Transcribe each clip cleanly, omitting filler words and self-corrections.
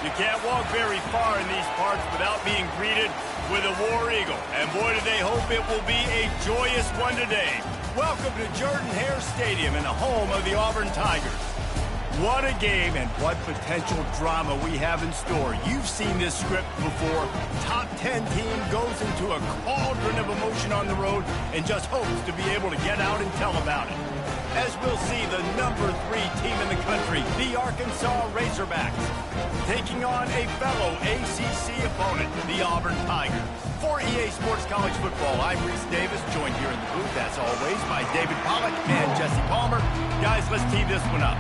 You can't walk very far in these parts without being greeted with a War Eagle. And boy, do they hope it will be a joyous one today. Welcome to Jordan-Hare Stadium and the home of the Auburn Tigers. What a game and what potential drama we have in store. You've seen this script before. Top 10 team goes into a cauldron of emotion on the road and just hopes to be able to get out and tell about it. As we'll see, the number 3 team in the country, the Arkansas Razorbacks, taking on a fellow ACC opponent, the Auburn Tigers. For EA Sports College Football, I'm Reese Davis, joined here in the booth, as always, by David Pollack and Jesse Palmer. Guys, let's tee this one up.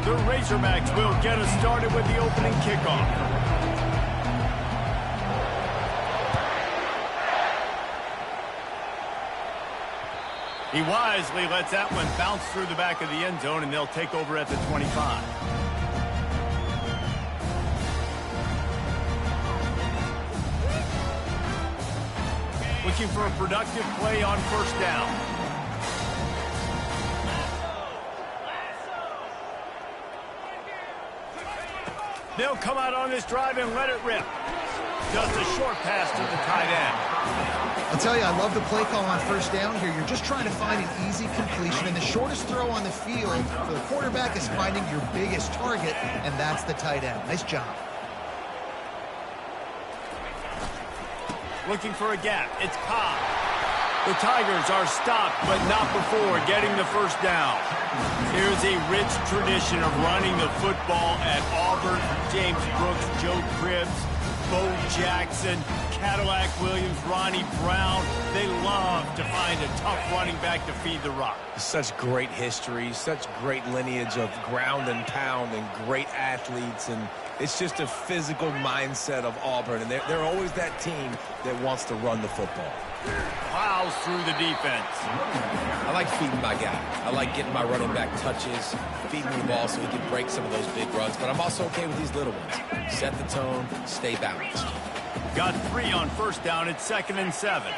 The Razorbacks will get us started with the opening kickoff. He wisely lets that one bounce through the back of the end zone, and they'll take over at the 25. Looking for a productive play on first down. They'll come out on this drive and let it rip. Just a short pass to the tight end. I'll tell you, I love the play call on first down here. You're just trying to find an easy completion, and the shortest throw on the field for the quarterback is finding your biggest target, and that's the tight end. Nice job. Looking for a gap. It's Cobb. The Tigers are stopped, but not before getting the first down. Here's a rich tradition of running the football at Auburn. James Brooks, Joe Cribbs, Bo Jackson, Cadillac Williams, Ronnie Brown. They love to find a tough running back to feed the rock. Such great history, such great lineage of ground and pound and great athletes. And it's just a physical mindset of Auburn. And they're always that team that wants to run the football. Plows through the defense. I like feeding my guy. I like getting my running back touches, feeding the ball so he can break some of those big runs. But I'm also okay with these little ones. Set the tone, stay balanced. Got 3 on first down. It's 2nd and 7.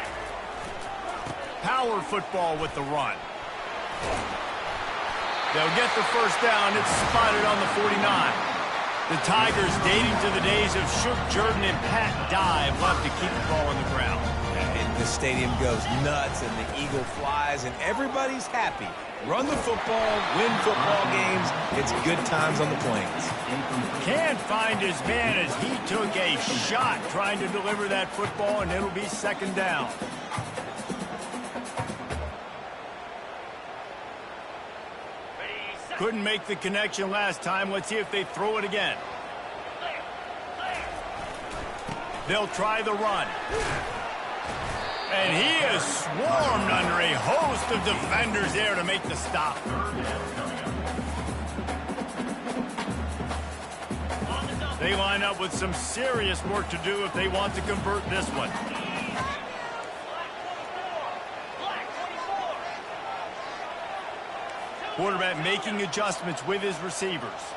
Power football with the run. They'll get the first down. It's spotted on the 49. The Tigers, dating to the days of Shook Jordan and Pat Dye, love to keep the ball on the ground. And the stadium goes nuts, and the eagle flies, and everybody's happy. Run the football, win football games. It's good times on the Plains. Can't find his man as he took a shot trying to deliver that football, and it'll be 2nd down. Couldn't make the connection last time. Let's see if they throw it again. They'll try the run. And he is swarmed under a host of defenders there to make the stop. They line up with some serious work to do if they want to convert this one. Quarterback making adjustments with his receivers.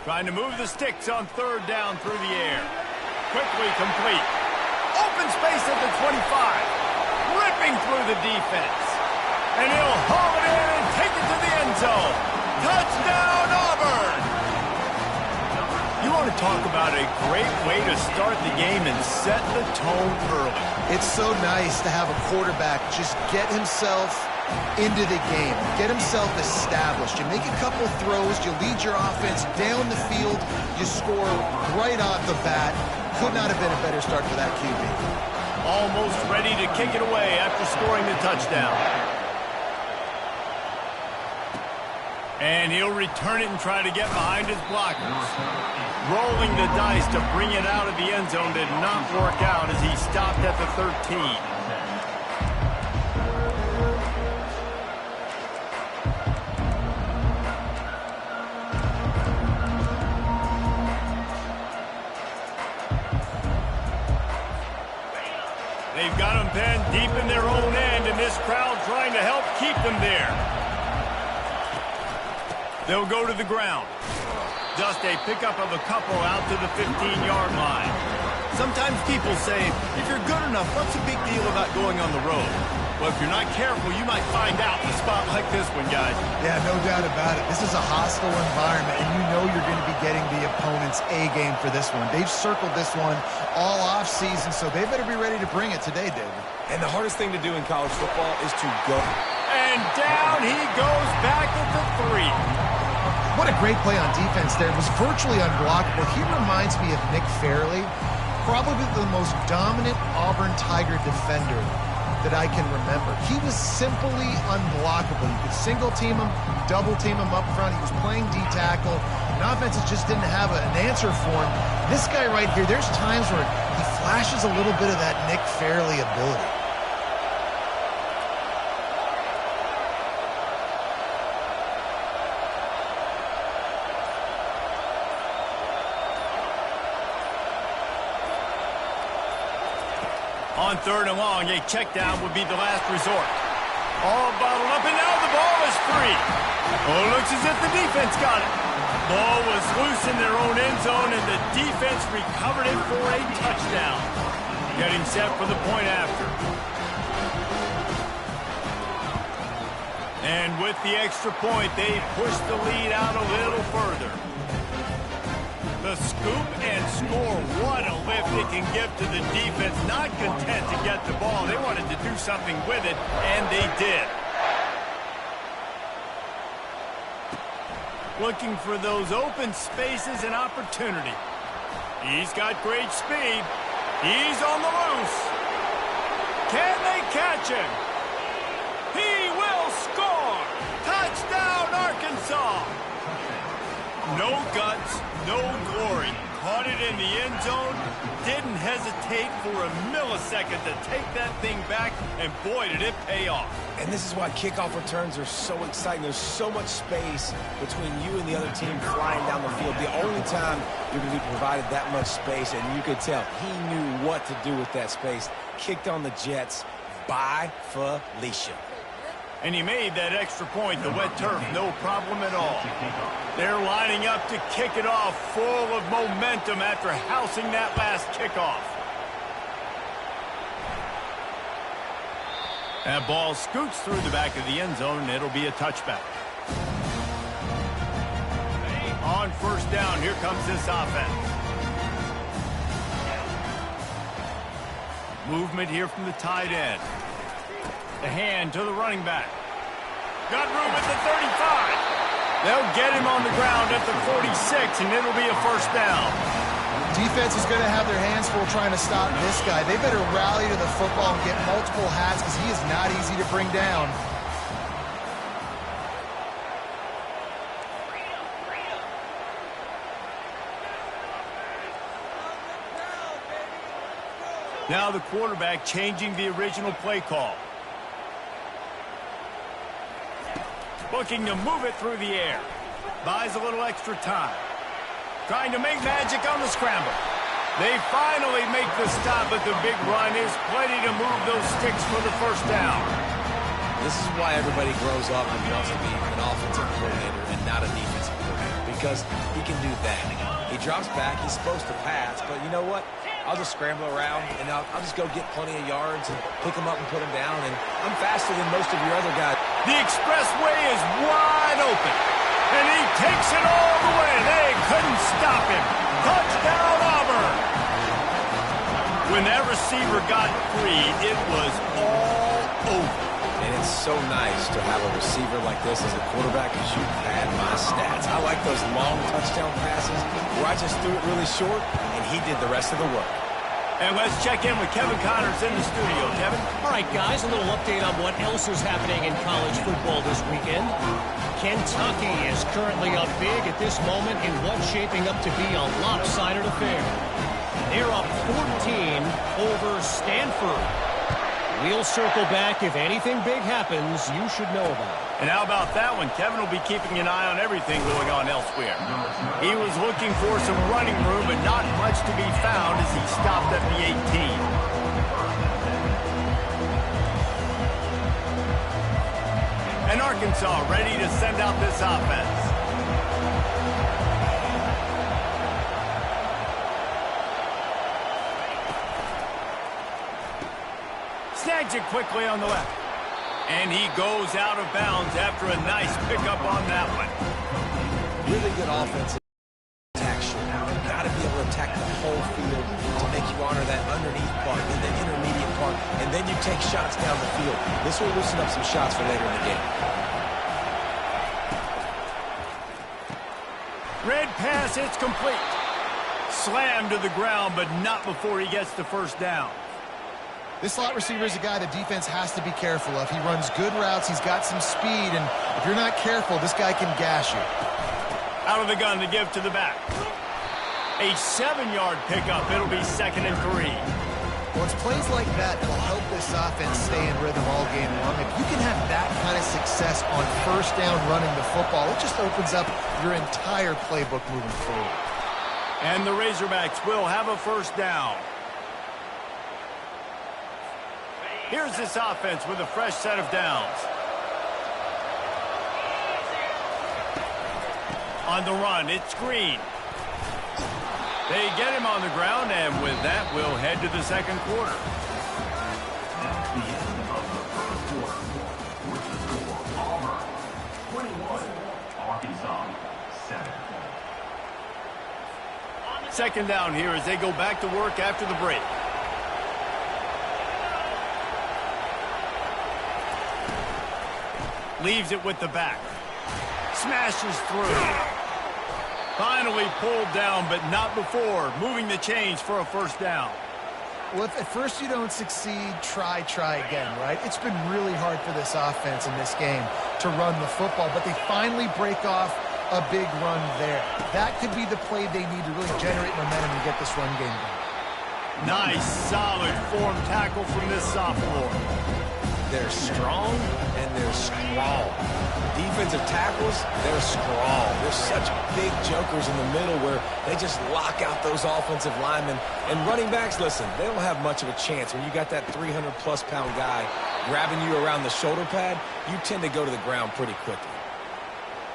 Trying to move the sticks on 3rd down through the air. Quickly complete. Open space at the 25. Ripping through the defense. And he'll haul it in and take it to the end zone. Touchdown, Auburn! You want to talk about a great way to start the game and set the tone early. It's so nice to have a quarterback just get himself into the game, get himself established. You make a couple throws, you lead your offense down the field, you score right off the bat. Could not have been a better start for that QB. Almost ready to kick it away after scoring the touchdown. And he'll return it and try to get behind his blockers. Rolling the dice to bring it out of the end zone did not work out as he stopped at the 13. They've got them pinned deep in their own end, and this crowd trying to help keep them there. They'll go to the ground. Just a pickup of a couple out to the 15-yard line. Sometimes people say, if you're good enough, what's the big deal about going on the road? Well, if you're not careful, you might find out in a spot like this one, guys. Yeah, no doubt about it. This is a hostile environment, and you know you're going to be getting the opponent's A-game for this one. They've circled this one all off-season, so they better be ready to bring it today, David. And the hardest thing to do in college football is to go. And down he goes back at the 3. What a great play on defense there. It was virtually unblockable. He reminds me of Nick Fairley, probably the most dominant Auburn Tiger defender that I can remember. He was simply unblockable. You could single team him, double team him up front. He was playing D-tackle, and offenses just didn't have an answer for him. This guy right here, there's times where he flashes a little bit of that Nick Fairley ability. On 3rd and long, a check down would be the last resort. All bottled up, and now the ball is free. Oh, it looks as if the defense got it. Ball was loose in their own end zone, and the defense recovered it for a touchdown. Getting set for the point after. And with the extra point, they push the lead out a little further. The scoop and score. What a lift it can give to the defense. Not content to get the ball. They wanted to do something with it, and they did. Looking for those open spaces and opportunity. He's got great speed. He's on the loose. Can they catch him? He will score. Touchdown, Arkansas. No guts, no glory. Caught it in the end zone. Didn't hesitate for a millisecond to take that thing back, and boy, did it pay off. And this is why kickoff returns are so exciting. There's so much space between you and the other team flying down the field. The only time you're going to be provided that much space, and you could tell he knew what to do with that space. Kicked on the Jets by Felicia. And he made that extra point, the wet turf, no problem at all. They're lining up to kick it off, full of momentum after housing that last kickoff. That ball scoots through the back of the end zone, and it'll be a touchback. On 1st down, here comes this offense. Movement here from the tight end. The hand to the running back. Got room at the 35. They'll get him on the ground at the 46, and it'll be a 1st down. Defense is going to have their hands full trying to stop this guy. They better rally to the football and get multiple hats because he is not easy to bring down. Now the quarterback changing the original play call. Looking to move it through the air. Buys a little extra time. Trying to make magic on the scramble. They finally make the stop, but the big run is plenty to move those sticks for the 1st down. This is why everybody grows up and wants to be an offensive coordinator and not a defensive coordinator, because he can do that. He drops back, he's supposed to pass, but you know what? I'll just scramble around, and I'll just go get plenty of yards and pick them up and put them down, and I'm faster than most of your other guys. The expressway is wide open, and he takes it all the way. They couldn't stop him. Touchdown, Auburn. When that receiver got free, it was all over. And it's so nice to have a receiver like this as a quarterback because you pad my stats. I like those long touchdown passes where I just threw it really short, and he did the rest of the work. And let's check in with Kevin Connors in the studio. Kevin? All right, guys, a little update on what else is happening in college football this weekend. Kentucky is currently up big at this moment in what's shaping up to be a lopsided affair. They're up 14 over Stanford. We'll circle back. If anything big happens, you should know about it. And how about that one? Kevin will be keeping an eye on everything going on elsewhere. He was looking for some running room, but not much to be found as he stopped at the 18. And Arkansas ready to send out this offense. Snags it quickly on the left. And he goes out of bounds after a nice pickup on that one. Really good offensive attack shootout. You've got to be able to attack the whole field to make you honor that underneath part, then the intermediate part, and then you take shots down the field. This will loosen up some shots for later in the game. Red pass, it's complete. Slammed to the ground, but not before he gets the first down. This slot receiver is a guy the defense has to be careful of. He runs good routes, he's got some speed, and if you're not careful, this guy can gash you. Out of the gun to give to the back. A 7-yard pickup. It'll be 2nd and 3. Well, it's plays like that that'll help this offense stay in rhythm all game long. If you can have that kind of success on first down running the football, it just opens up your entire playbook moving forward. And the Razorbacks will have a first down. Here's this offense with a fresh set of downs. On the run, it's Green. They get him on the ground, and with that, we'll head to the second quarter. At the end of the first quarter, with the score Auburn 21, Arkansas 7. Second down here as they go back to work after the break. Leaves it with the back. Smashes through. Finally pulled down, but not before moving the chains for a first down. Well, if at first you don't succeed, try again, right? It's been really hard for this offense in this game to run the football, but they finally break off a big run there. That could be the play they need to really generate momentum and get this run game going. Nice, solid form tackle from this sophomore. They're strong and they're strong. Defensive tackles, they're strong. They're such big jokers in the middle where they just lock out those offensive linemen. And running backs, listen, they don't have much of a chance. When you got that 300-plus pound guy grabbing you around the shoulder pad, you tend to go to the ground pretty quickly.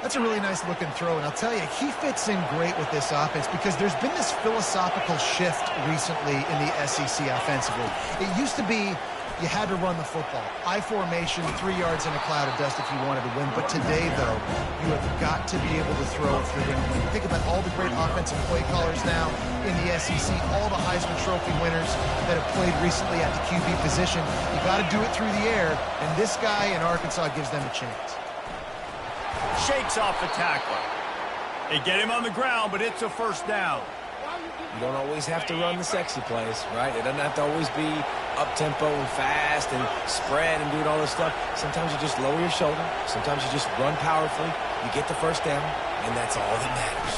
That's a really nice looking throw, and I'll tell you, he fits in great with this offense because there's been this philosophical shift recently in the SEC offensively. It used to be you had to run the football. I formation, 3 yards in a cloud of dust if you wanted to win. But today, though, you have got to be able to throw if you're going to win. Think about all the great offensive play callers now in the SEC, all the Heisman Trophy winners that have played recently at the QB position. You got to do it through the air, and this guy in Arkansas gives them a chance. Shakes off the tackler. They get him on the ground, but it's a first down. You don't always have to run the sexy plays, right? It doesn't have to always be up-tempo and fast and spread and doing all this stuff. Sometimes you just lower your shoulder. Sometimes you just run powerfully. You get the first down, and that's all that matters.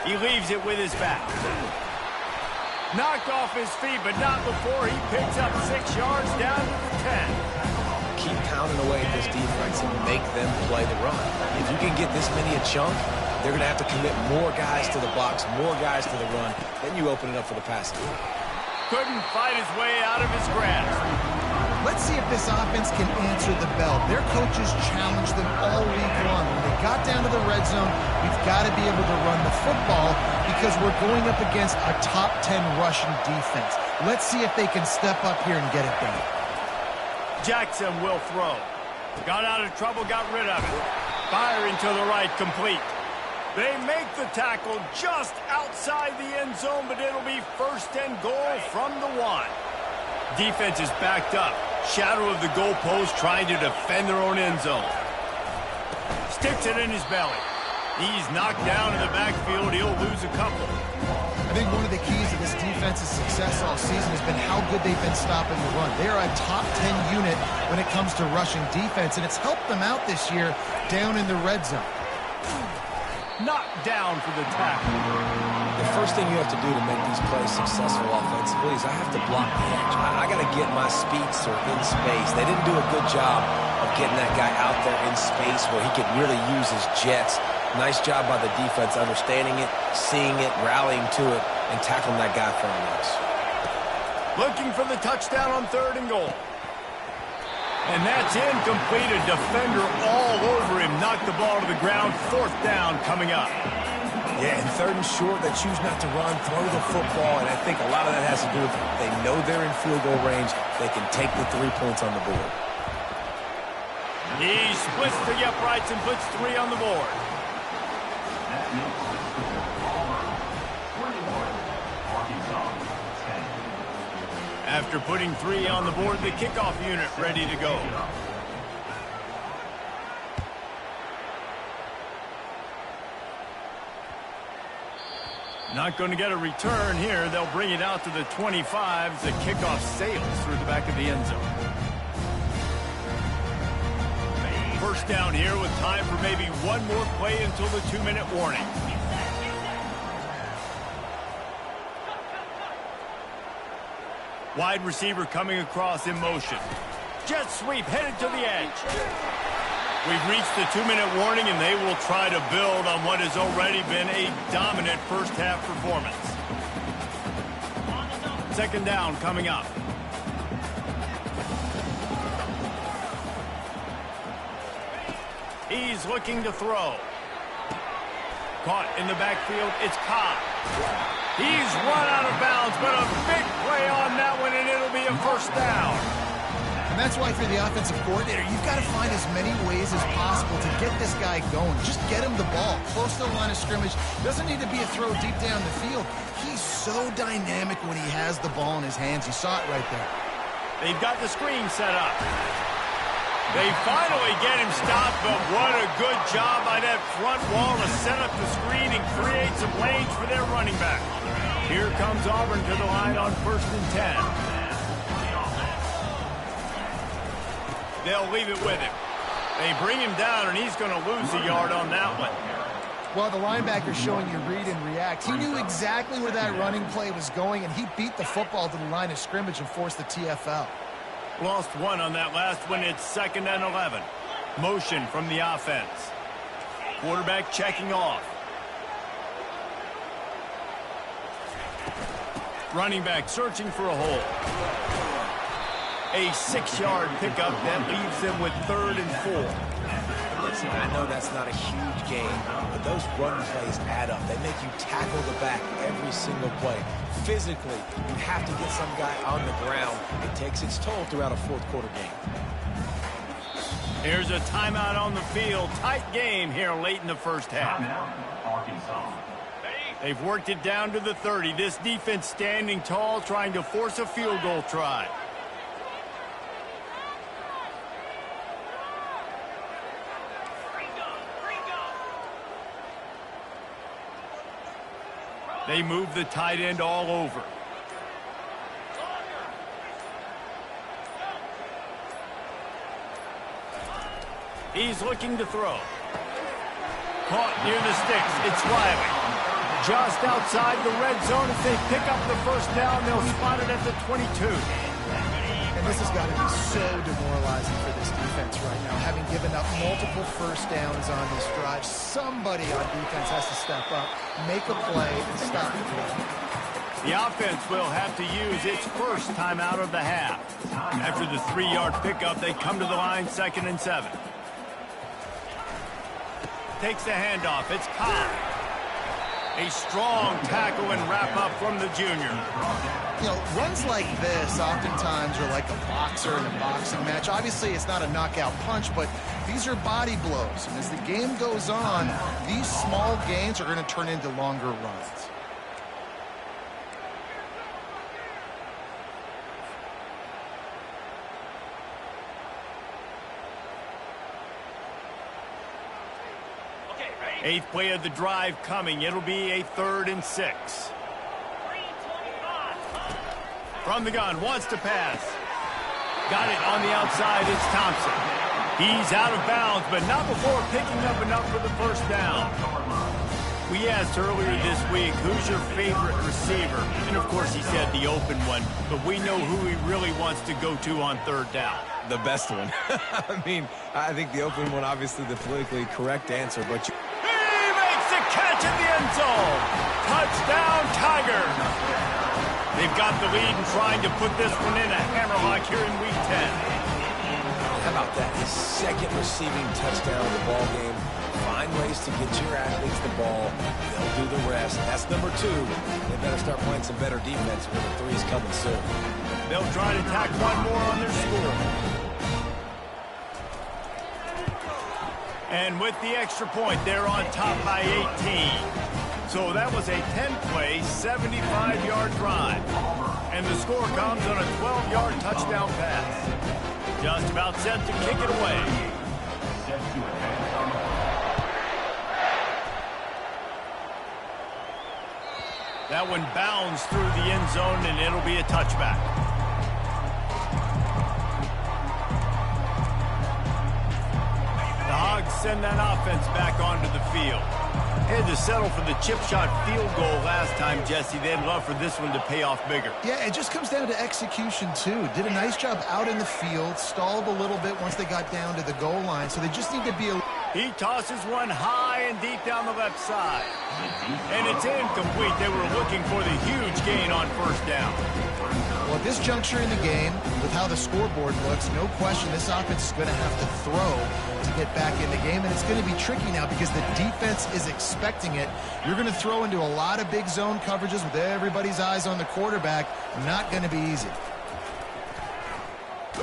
He leaves it with his back. Knocked off his feet, but not before he picks up 6 yards down to the 10. Keep pounding away at this defense and make them play the run. If you can get this many a chunk, they're going to have to commit more guys to the box, more guys to the run. Then you open it up for the passing. Couldn't fight his way out of his grasp. Let's see if this offense can answer the bell. Their coaches challenged them all week long. When they got down to the red zone, we've got to be able to run the football because we're going up against a top 10 rushing defense. Let's see if they can step up here and get it done. Jackson will throw. Got out of trouble, got rid of it. Firing to the right, complete. They make the tackle just outside the end zone, but it'll be 1st and goal from the 1. Defense is backed up. Shadow of the goalpost trying to defend their own end zone. Sticks it in his belly. He's knocked down in the backfield. He'll lose a couple. I think one of the keys to this defense's success all season has been how good they've been stopping the run. They are a top 10 unit when it comes to rushing defense, and it's helped them out this year down in the red zone. Knocked down for the tackle. The first thing you have to do to make these plays successful offensively is I have to block the edge. I got to get my speedster in space. They didn't do a good job of getting that guy out there in space where he could really use his jets. Nice job by the defense understanding it, seeing it, rallying to it, and tackling that guy for a loss. Looking for the touchdown on 3rd and goal. And that's incomplete. A defender all over him. Knocked the ball to the ground. 4th down coming up. Yeah, and third and short, they choose not to run, throw the football, and I think a lot of that has to do with they know they're in field goal range. They can take the 3 points on the board. He splits the uprights and puts 3 on the board. That makes the score Auburn 21, Arkansas 10. After putting 3 on the board, the kickoff unit ready to go. Not going to get a return here. They'll bring it out to the 25. The kickoff sails through the back of the end zone. First down here with time for maybe one more play until the 2-minute warning. Wide receiver coming across in motion. Jet sweep headed to the edge. We've reached the 2-minute warning, and they will try to build on what has already been a dominant first-half performance. Second down coming up. He's looking to throw. Caught in the backfield, it's Cobb. He's run out of bounds, but a big play on that one, and it'll be a first down. And that's why for the offensive coordinator, you've got to find as many ways as possible to get this guy going. Just get him the ball. Close to the line of scrimmage. Doesn't need to be a throw deep down the field. He's so dynamic when he has the ball in his hands. You saw it right there. They've got the screen set up. They finally get him stopped, but what a good job by that front wall to set up the screen and create some lanes for their running back. Here comes Auburn to the line on 1st and 10. They'll leave it with him. They bring him down, and he's going to lose a yard on that one. Well, the linebacker's showing you read and react. He knew exactly where that running play was going, and he beat the football to the line of scrimmage and forced the TFL. Lost 1 on that last one. It's 2nd and 11. Motion from the offense. Quarterback checking off. Running back searching for a hole. A 6-yard pickup that leaves them with 3rd and 4. Listen, I know that's not a huge game, but those run plays add up. They make you tackle the back every single play. Physically, you have to get some guy on the ground. It takes its toll throughout a fourth-quarter game. Here's a timeout on the field. Tight game here late in the first half. Arkansas. They've worked it down to the 30. This defense standing tall, trying to force a field goal try. They move the tight end all over. He's looking to throw. Caught near the sticks. It's Riley. Just outside the red zone. If they pick up the first down, they'll spot it at the 22. And this has got to be so demoralizing for this defense right now. Having given up multiple first downs on this drive, somebody on defense has to step up, make a play, and stop the play. The offense will have to use its first timeout of the half. After the 3-yard pickup, they come to the line 2nd and 7. Takes the handoff. It's Cobb. A strong tackle and wrap-up from the junior. You know, runs like this oftentimes are like a boxer in a boxing match. Obviously, it's not a knockout punch, but these are body blows. And as the game goes on, these small gains are going to turn into longer runs. Eighth play of the drive coming. It'll be a 3rd and 6. From the gun, wants to pass. Got it on the outside. It's Thompson. He's out of bounds, but not before picking up enough for the first down. We asked earlier this week, who's your favorite receiver? And, of course, he said the open one, but we know who he really wants to go to on 3rd down. The best one. I mean, I think the open one, obviously the politically correct answer, but He makes the catch in the end zone. Touchdown, Tigers. They've got the lead and trying to put this one in a hammerlock here in Week 10. How about that? His 2nd receiving touchdown of the ball game. Find ways to get your athletes the ball. They'll do the rest. That's number 2. They better start playing some better defense when the 3 is coming soon. They'll try to tack one more on their score. And with the extra point, they're on top by 18. So that was a 10-play, 75-yard drive. And the score comes on a 12-yard touchdown pass. Just about set to kick it away. Set to advance on the That one bounds through the end zone, and it'll be a touchback. The Hogs send that offense back onto the field. Had to settle for the chip shot field goal last time, Jesse. They'd love for this one to pay off bigger. Yeah, it just comes down to execution, too. Did a nice job out in the field, stalled a little bit once they got down to the goal line, so they just need to be a... He tosses one high and deep down the left side. And it's incomplete. They were looking for the huge gain on first down. Well, at this juncture in the game, with how the scoreboard looks, no question this offense is going to have to throw to get back in the game, and it's going to be tricky now because the defense is expecting it. You're going to throw into a lot of big zone coverages with everybody's eyes on the quarterback. Not going to be easy.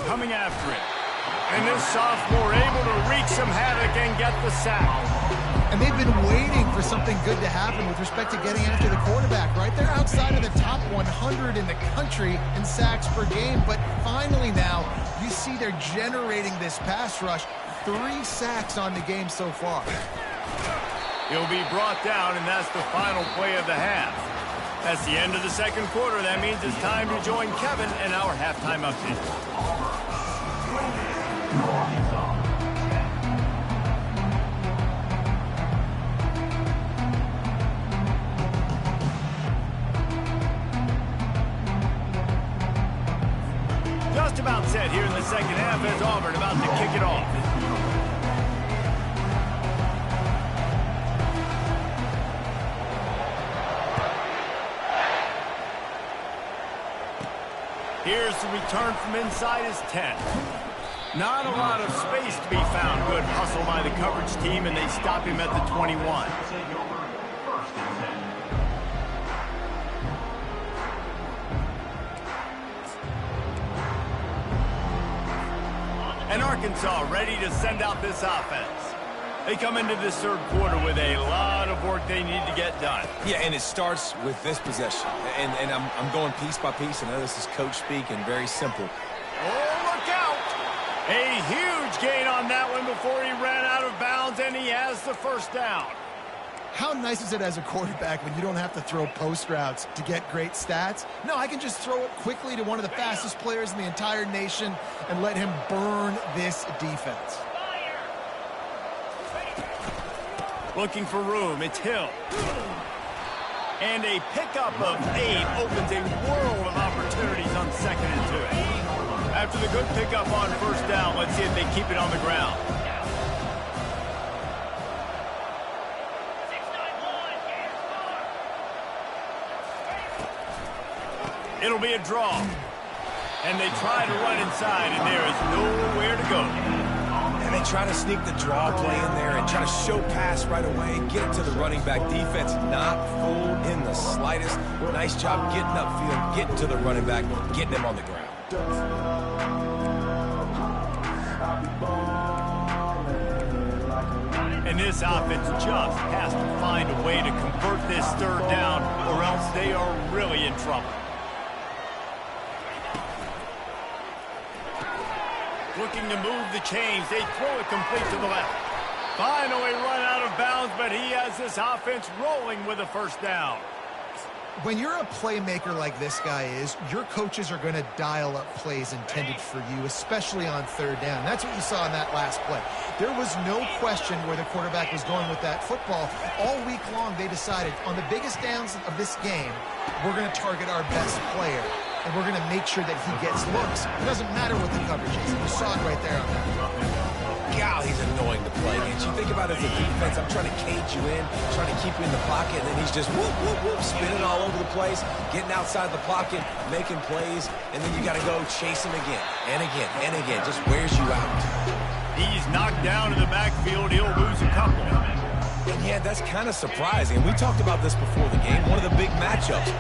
Coming after it. And this sophomore able to wreak some havoc and get the sack. And they've been waiting for something good to happen with respect to getting after the quarterback, right? They're outside of the top 100 in the country in sacks per game, but finally now you see they're generating this pass rush. 3 sacks on the game so far. He'll be brought down, and that's the final play of the half. That's the end of the second quarter. That means it's time to join Kevin in our halftime update. Just about set here in the second half as Auburn about to kick it off. Here's the return from inside his 10. Not a lot of space to be found. Good hustle by the coverage team, and they stop him at the 21. And Arkansas ready to send out this offense. They come into this third quarter with a lot of work they need to get done. Yeah, and it starts with this possession. And I'm going piece by piece. I know this is coach speak and very simple. Oh, look out! A huge gain on that one before he ran out of bounds, and he has the first down. How nice is it as a quarterback when you don't have to throw post routes to get great stats? No, I can just throw it quickly to one of the fastest players in the entire nation and let him burn this defense. Looking for room, it's Hill. And a pickup of 8 opens a world of opportunities on 2nd and 2. After the good pickup on first down, let's see if they keep it on the ground. It'll be a draw. And they try to run inside, and there is nowhere to go. And they try to sneak the draw play in there and try to show pass right away and get it to the running back. Defense not fooled in the slightest. Nice job getting upfield, getting to the running back, getting him on the ground. And this offense just has to find a way to convert this third down, or else they are really in trouble. Looking to move the chains. They throw it complete to the left. Finally run out of bounds, but he has this offense rolling with a first down. When you're a playmaker like this guy is, your coaches are going to dial up plays intended for you, especially on third down. That's what you saw in that last play. There was no question where the quarterback was going with that football. All week long, they decided on the biggest downs of this game, we're going to target our best player, and we're going to make sure that he gets looks. It doesn't matter what the coverage is. You saw it right there on that. God, he's annoying to play against. You think about it as a defense, I'm trying to cage you in, trying to keep you in the pocket, and then he's just whoop, whoop, whoop, spinning all over the place, getting outside the pocket, making plays, and then you got to go chase him again and again and again. Just wears you out. He's knocked down in the backfield. He'll lose a couple. And yeah, that's kind of surprising. We talked about this before the game. One of the big matchups.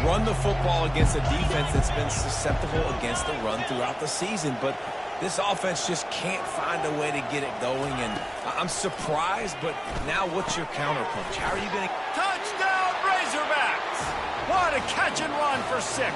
Run the football against a defense that's been susceptible against the run throughout the season. But this offense just can't find a way to get it going. And I'm surprised, but now what's your counterpunch? How are you going to... Touchdown, Razorbacks! What a catch and run for 6.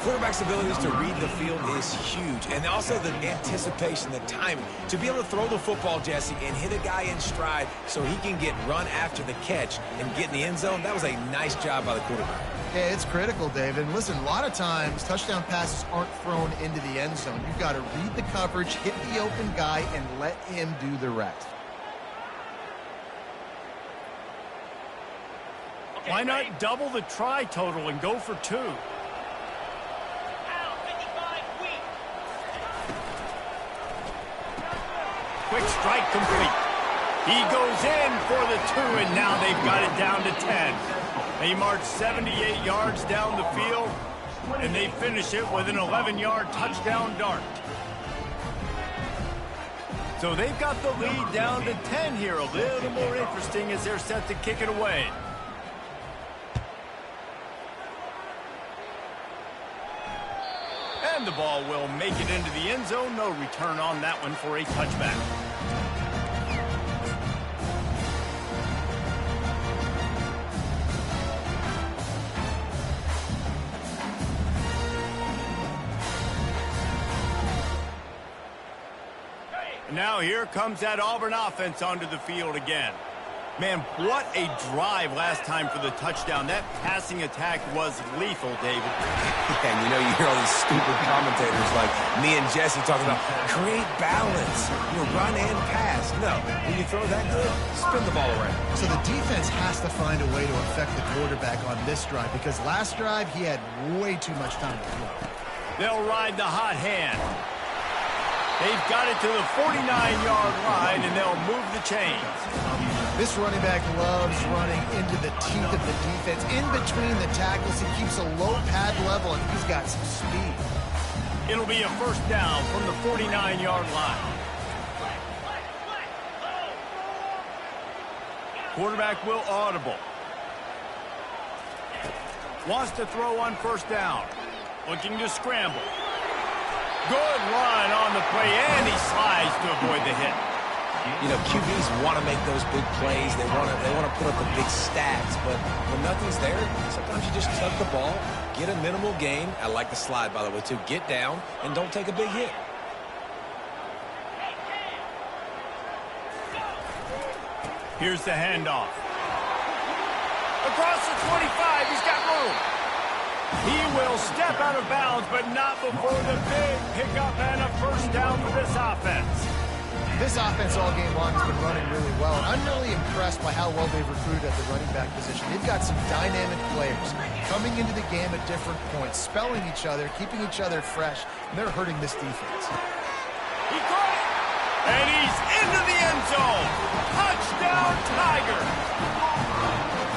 Quarterback's abilities to read the field is huge, and also the anticipation, the timing. To be able to throw the football, Jesse, and hit a guy in stride so he can get run after the catch and get in the end zone, that was a nice job by the quarterback. Yeah, it's critical, David. And listen, a lot of times touchdown passes aren't thrown into the end zone. You've got to read the coverage, hit the open guy, and let him do the rest. Why not double the try total and go for 2? Quick strike complete. He goes in for the 2, and now they've got it down to 10. They march 78 yards down the field, and they finish it with an 11-yard touchdown dart. So they've got the lead down to 10 here. A little more interesting as they're set to kick it away. And the ball will make it into the end zone. No return on that one for a touchback. And now here comes that Auburn offense onto the field again. Man, what a drive last time for the touchdown. That passing attack was lethal, David. Yeah, and you know, you hear all these stupid commentators like me and Jesse talking about create balance, run and pass. No, when you throw that good, spin the ball around. So the defense has to find a way to affect the quarterback on this drive because last drive he had way too much time to throw. They'll ride the hot hand. They've got it to the 49-yard line, and they'll move the chains. This running back loves running into the teeth of the defense. In between the tackles, he keeps a low pad level, and he's got some speed. It'll be a first down from the 49-yard line. Quarterback will audible. Wants to throw on first down. Looking to scramble. Good run on the play, and he slides to avoid the hit. You know, QBs want to make those big plays. They want to put up the big stats. But when nothing's there, sometimes you just tuck the ball, get a minimal gain. I like the slide, by the way, too. Get down and don't take a big hit. Here's the handoff. Across the 25, he's got room. He will step out of bounds, but not before the big pickup and a first down for this offense. This offense all game long has been running really well. I'm really impressed by how well they've recruited at the running back position. They've got some dynamic players coming into the game at different points, spelling each other, keeping each other fresh, and they're hurting this defense. He caught it, and he's into the end zone. Touchdown, Tiger.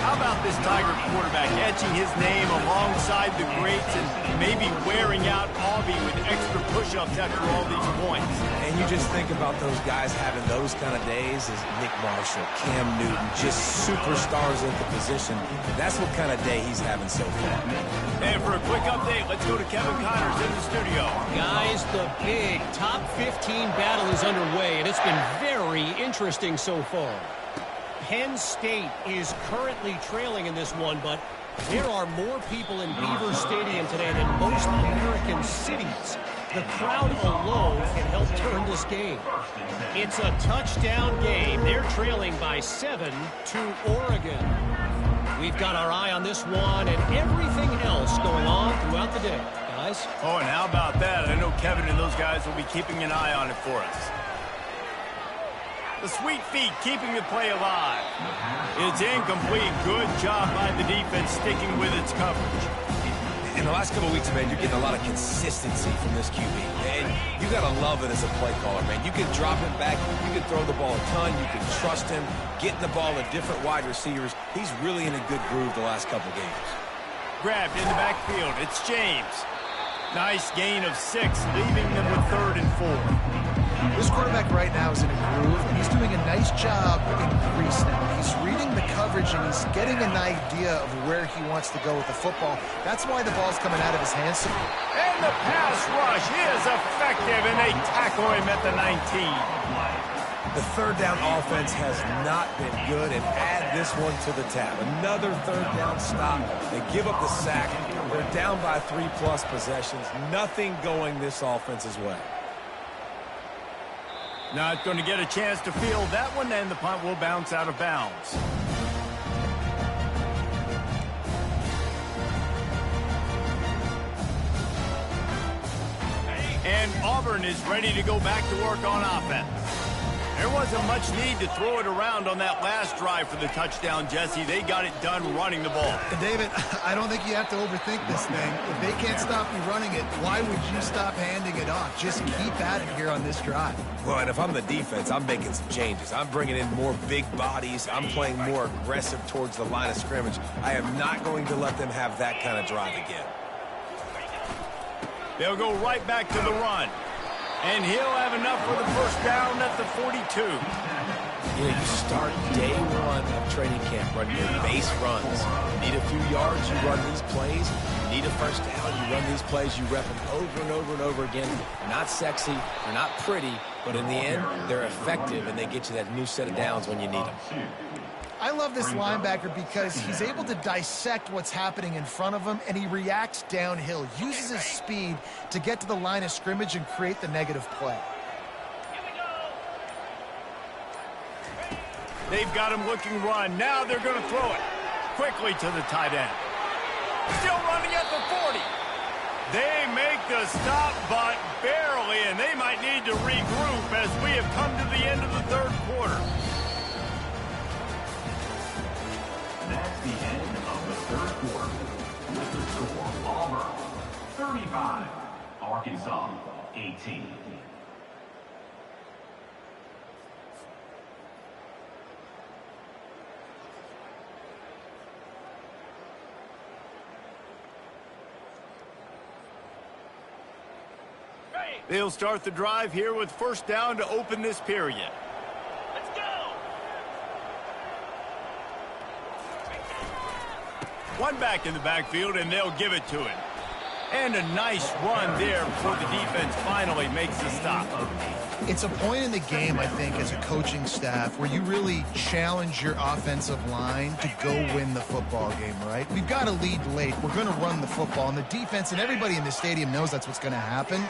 How about this Tiger quarterback etching his name alongside the greats and maybe wearing out Aubie with extra push-ups after all these points? And you just think about those guys having those kind of days as Nick Marshall, Cam Newton, just superstars at the position. That's what kind of day he's having so far. And for a quick update, let's go to Kevin Connors in the studio. Guys, the big top 15 battle is underway, and it's been very interesting so far. Penn State is currently trailing in this one, but there are more people in Beaver Stadium today than most American cities. The crowd alone can help turn this game. It's a touchdown game. They're trailing by 7 to Oregon. We've got our eye on this one and everything else going on throughout the day. Guys? Oh, and how about that? I know Kevin and those guys will be keeping an eye on it for us. The sweet feet keeping the play alive. It's incomplete. Good job by the defense sticking with its coverage. In the last couple of weeks, man, you're getting a lot of consistency from this QB. And you got to love it as a play caller, man. You can drop it back. You can throw the ball a ton. You can trust him, getting the ball to different wide receivers. He's really in a good groove the last couple games. Grabbed in the backfield. It's James. Nice gain of 6, leaving them with 3rd and 4. This quarterback right now is in a groove, and he's doing a nice job in crease now. He's reading the coverage, and he's getting an idea of where he wants to go with the football. That's why the ball's coming out of his hands. And the pass rush is effective, and they tackle him at the 19. The third down offense has not been good, and add this one to the tab. Another third down stop. They give up the sack. They're down by 3+ possessions. Nothing going this offense's way. Not going to get a chance to field that one, and the punt will bounce out of bounds. And Auburn is ready to go back to work on offense. There wasn't much need to throw it around on that last drive for the touchdown, Jesse. They got it done running the ball. And David, I don't think you have to overthink this thing. If they can't stop you running it, why would you stop handing it off? Just keep at it here on this drive. Well, and if I'm the defense, I'm making some changes. I'm bringing in more big bodies. I'm playing more aggressive towards the line of scrimmage. I am not going to let them have that kind of drive again. They'll go right back to the run. And he'll have enough for the first down at the 42. You know, you start day one of training camp running your base runs. You need a few yards, you run these plays. You need a first down, you run these plays. You rep them over and over and over again. They're not sexy, they're not pretty, but in the end, they're effective, and they get you that new set of downs when you need them. I love this linebacker because he's able to dissect what's happening in front of him, and he reacts downhill, uses his speed to get to the line of scrimmage and create the negative play. They've got him looking run. Now they're going to throw it quickly to the tight end. Still running at the 40. They make the stop, but barely, and they might need to regroup as we have come to the end of the third quarter. That's the end of the third quarter. With the score, Auburn 35, Arkansas 18. They'll start the drive here with first down to open this period. One back in the backfield, and they'll give it to him. And a nice run there before the defense finally makes the stop. It's a point in the game, I think, as a coaching staff where you really challenge your offensive line to go win the football game, right? We've got to lead late. We're going to run the football, and the defense and everybody in the stadium knows that's what's going to happen.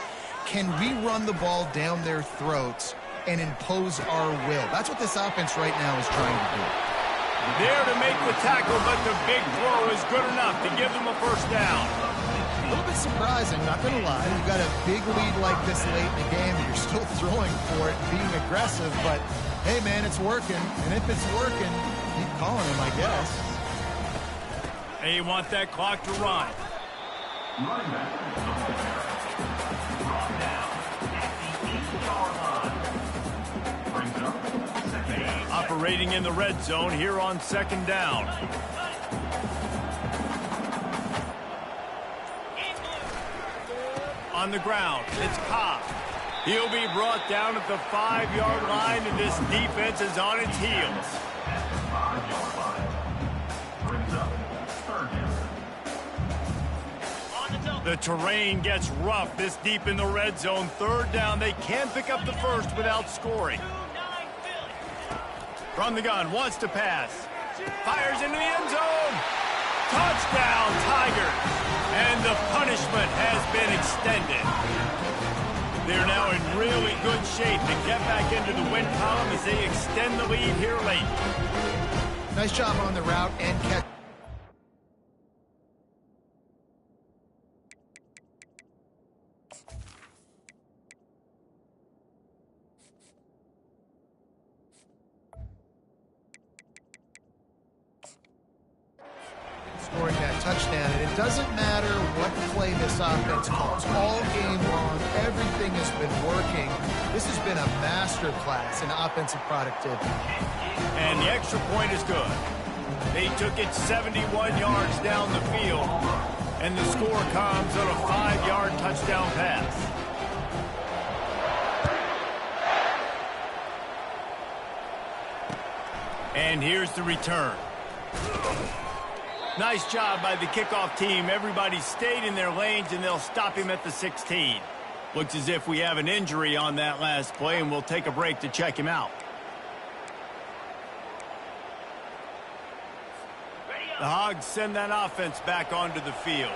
Can we run the ball down their throats and impose our will? That's what this offense right now is trying to do. There to make the tackle, but the big throw is good enough to give them a first down. A little bit surprising, not going to lie. You've got a big lead like this late in the game, and you're still throwing for it, being aggressive, but hey, man, it's working. And if it's working, keep calling him, I guess. They want that clock to run. Running back, brought down at the 8-yard line. Brings it up, second down. Operating in the red zone here on second down. On the ground, it's Cobb. He'll be brought down at the 5-yard line, and this defense is on its heels. At the 5-yard line. Brings up third down. The terrain gets rough this deep in the red zone. Third down, they can pick up the first without scoring. From the gun, wants to pass. Fires into the end zone. Touchdown, Tigers. And the punishment has been extended. They're now in really good shape to get back into the win column as they extend the lead here late. Nice job on the route and catch. Scoring that touchdown, and it doesn't matter what play this offense calls. All game long, everything has been working. This has been a masterclass in offensive productivity. And the extra point is good. They took it 71 yards down the field, and the score comes on a 5-yard touchdown pass. And here's the return. Nice job by the kickoff team. Everybody stayed in their lanes, and they'll stop him at the 16. Looks as if we have an injury on that last play, and we'll take a break to check him out. The Hogs send that offense back onto the field.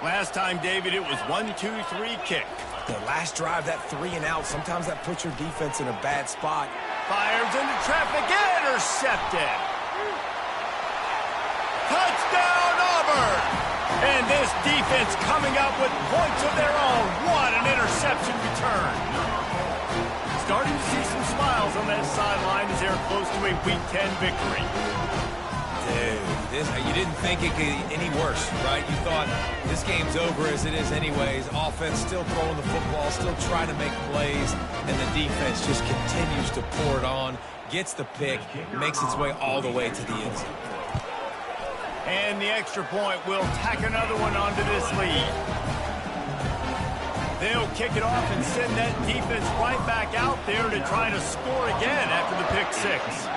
Last time, David, it was 1-2-3 kick. The last drive, that 3 and out, sometimes that puts your defense in a bad spot. Fires into traffic, intercepted. Touchdown, Auburn! And this defense coming up with points of their own. What an interception return. Starting to see some smiles on that sideline as they're close to a Week 10 victory. Dude, you didn't think it could get any worse, right? You thought this game's over as it is anyways. Offense still throwing the football, still trying to make plays, and the defense just continues to pour it on, gets the pick, makes its way all the way to the end zone. And the extra point will tack another one onto this lead. They'll kick it off and send that defense right back out there to try to score again after the pick 6.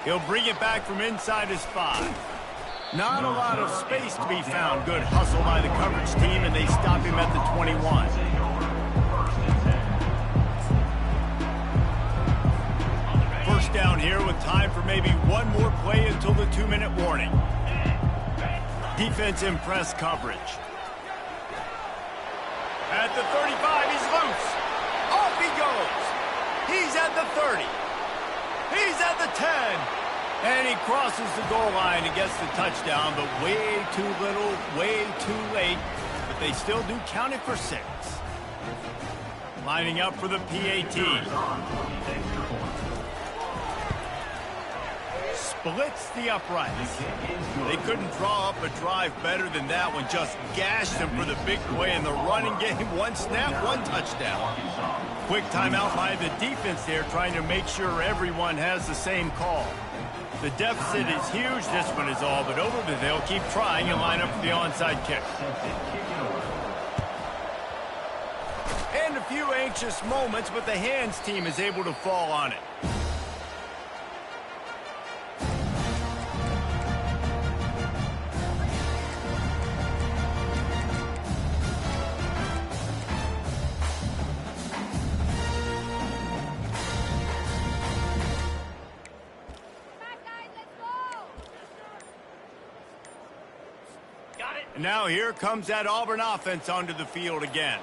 He'll bring it back from inside his 5. Not a lot of space to be found. Good hustle by the coverage team, and they stop him at the 21. First down here with time for maybe one more play until the 2-minute warning. Defense in press coverage. At the 35, he's loose. Off he goes. He's at the 30. He's at the 10. And he crosses the goal line and gets the touchdown, but way too little, way too late. But they still do count it for 6. Lining up for the PAT. Splits the uprights. They couldn't draw up a drive better than that one. Just gashed them for the big play in the running game. One snap, one touchdown. Quick timeout by the defense there, trying to make sure everyone has the same call. The deficit is huge. This one is all but over, but they'll keep trying and line up for the onside kick. And a few anxious moments, but the hands team is able to fall on it. And now here comes that Auburn offense onto the field again.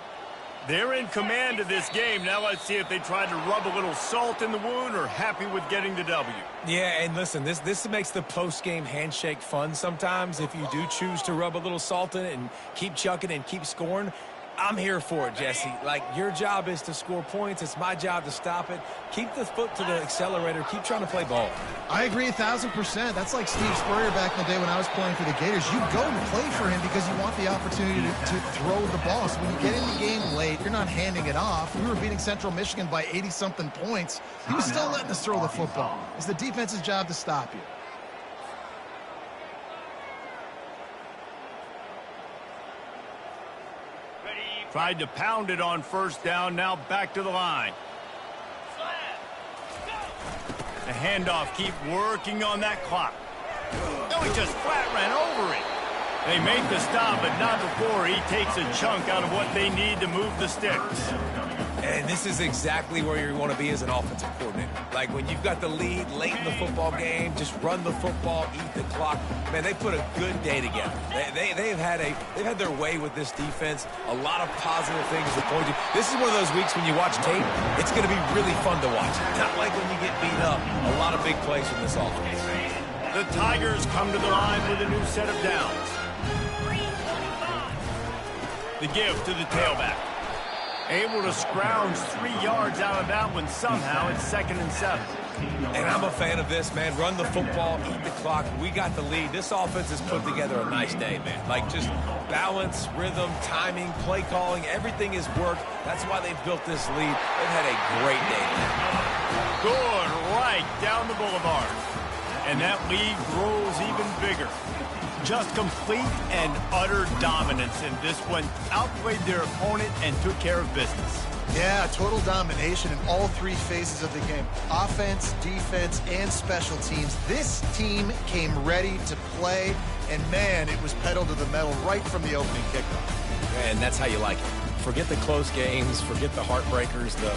They're in command of this game. Now let's see if they try to rub a little salt in the wound or happy with getting the W. Yeah, and listen, this makes the post-game handshake fun sometimes if you do choose to rub a little salt in it and keep chucking and keep scoring. I'm here for it, Jesse. Like, your job is to score points. It's my job to stop it. Keep the foot to the accelerator. Keep trying to play ball. I agree 1,000%. That's like Steve Spurrier back in the day when I was playing for the Gators. You go and play for him because you want the opportunity to throw the ball. So when you get in the game late, you're not handing it off. We were beating Central Michigan by 80-something points. He was still letting us throw the football. It's the defense's job to stop you. Tried to pound it on first down, now back to the line. The handoff, keep working on that clock. No, he just flat ran over it. They make the stop, but not before he takes a chunk out of what they need to move the sticks. And this is exactly where you want to be as an offensive coordinator. Like, when you've got the lead late in the football game, just run the football, eat the clock. Man, they put a good day together. They've had their way with this defense. A lot of positive things to point to. This is one of those weeks when you watch tape, it's going to be really fun to watch. Not like when you get beat up. A lot of big plays from this offense. The Tigers come to the line with a new set of downs. The give to the tailback. Able to scrounge 3 yards out of that one somehow. It's 2nd and 7. And I'm a fan of this, man. Run the football, eat the clock. We got the lead. This offense has put together a nice day, man. Like, just balance, rhythm, timing, play calling, everything has worked. That's why they've built this lead. They've had a great day. Good right down the boulevard. And that lead grows even bigger. Just complete and utter dominance in this one. Outplayed their opponent and took care of business. Yeah, total domination in all three phases of the game. Offense, defense, and special teams. This team came ready to play, and man, it was pedal to the metal right from the opening kickoff. And that's how you like it. Forget the close games, forget the heartbreakers, the